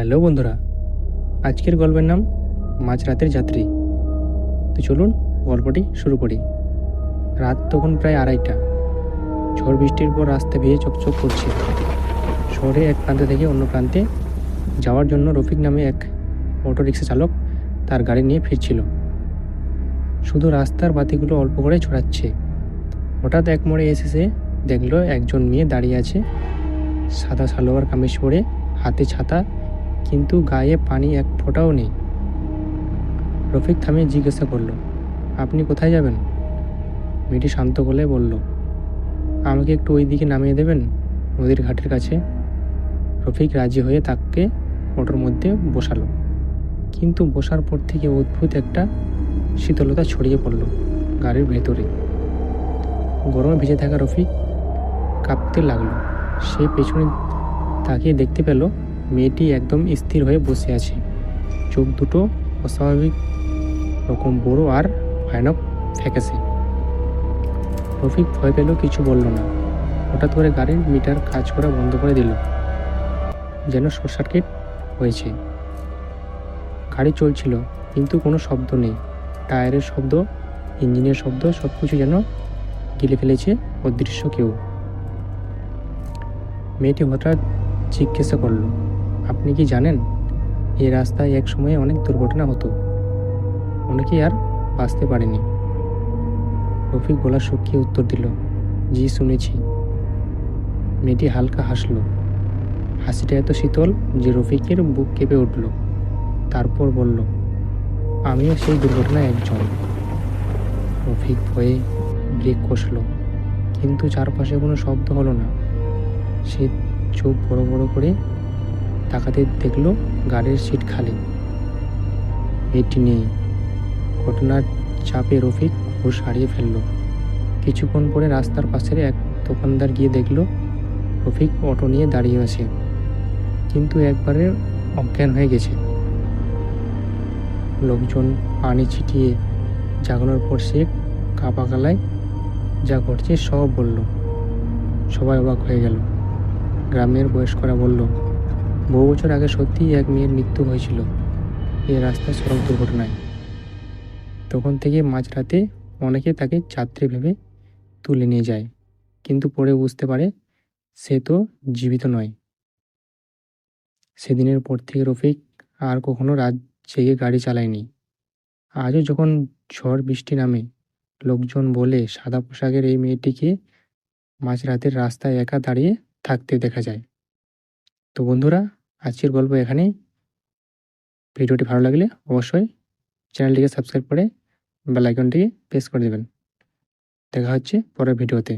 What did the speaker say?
Hello বন্ধুরা, আজকের গল্পের নাম মাঝরাতের যাত্রী। তো চলুন গল্পটি শুরু করি। রাত তখন প্রায় 2:30। ঝড় বৃষ্টির পর রাস্তা ভিজে চকচক করছে। শহরে এক প্রান্ত থেকে অন্য প্রান্তে যাওয়ার জন্য রফিক নামে এক অটো রিক্সা চালক তার গাড়ি নিয়ে ফিরছিল। শুধু রাস্তার বাতিগুলো অল্প করে ছড়াচ্ছে। হঠাৎ এক মোড়ে এসে সে দেখলো একজন মেয়ে দাঁড়িয়ে আছে, সাদা সালোয়ার কামিজ পরে, হাতে ছাতা, কিন্তু গায়ে পানি এক ফোঁটাও নেই। রফিক থামিয়ে জিজ্ঞাসা করলো, আপনি কোথায় যাবেন? মেয়েটি শান্ত গলায় বলল, আমাকে একটু ওই দিকে নামিয়ে দেবেন, নদীর ঘাটের কাছে। রফিক রাজি হয়ে তাকে অটোর মধ্যে বসালো, কিন্তু বসার পর থেকে অদ্ভুত একটা শীতলতা ছড়িয়ে পড়ল গাড়ির ভেতরে। গরমে ভিজে থাকা রফিক কাঁপতে লাগলো। সে পেছনে তাকিয়ে দেখতে পেল মেয়েটি একদম স্থির হয়ে বসে আছে, চোখ দুটো অস্বাভাবিক রকম বড় আর ভয়ানক ফ্যাকাশে। রফিক ভয় পেল, কিছু বলল না। হঠাৎ করে গাড়ির মিটার কাজ করা বন্ধ করে দিল, যেন শর্ট সার্কিট হয়েছে। গাড়ি চলছিল, কিন্তু কোনো শব্দ নেই। টায়ারের শব্দ, ইঞ্জিনের শব্দ, সব কিছু যেন গিলে ফেলেছে অদৃশ্য কেউ। মেয়েটি হঠাৎ জিজ্ঞাসা করল, আপনি কি জানেন এই রাস্তায় এক সময়ে অনেক দুর্ঘটনা হতো, অনেকেই আর বাঁচতে পারেনি? রফিক গলা শুকিয়ে উত্তর দিল, জি শুনেছি। মেয়েটি হালকা হাসলো, হাসিটা এত শীতল যে রফিকের বুক কেঁপে উঠল। তারপর বলল, আমিও সেই দুর্ঘটনায় একজন। রফিক ভয়ে ব্রেক কষল, কিন্তু চারপাশে কোনো শব্দ হলো না। সে চোখ বড় বড় করে তাকাতে দেখল গাড়ির সিট খালি, মেয়েটি নেই। ঘটনার চাপে রফিক হুঁশ হারিয়ে ফেলল। কিছুক্ষণ পরে রাস্তার পাশের এক দোকানদার গিয়ে দেখল রফিক অটো নিয়ে দাঁড়িয়ে আছে, কিন্তু একবারে অজ্ঞান হয়ে গেছে। লোকজন পানি ছিটিয়ে জাগানোর পর সে কাপা গলায় যা ঘটছে সব বলল। সবাই অবাক হয়ে গেল। গ্রামের বয়স্করা বলল, বহু বছর আগে সত্যিই এক মেয়ের মৃত্যু হয়েছিল এই রাস্তার সড়ক দুর্ঘটনায়। তখন থেকে মাঝরাতে অনেকে তাকে যাত্রী ভেবে তুলে নিয়ে যায়, কিন্তু পরে বুঝতে পারে সে তো জীবিত নয়। সেদিনের পর থেকে রফিক আর কখনো রাত জেগে গাড়ি চালায়নি। আজও যখন ঝড় বৃষ্টি নামে, লোকজন বলে সাদা পোশাকের এই মেয়েটিকে মাঝরাতের রাস্তায় একা দাঁড়িয়ে থাকতে দেখা যায়। তো বন্ধুরা, আজকের গল্প এখানেই। ভিডিওটি ভালো লাগলে অবশ্যই চ্যানেলটিকে সাবস্ক্রাইব করে বেল আইকনটিকে প্রেস করে দেবেন। দেখা হচ্ছে পরের ভিডিওতে।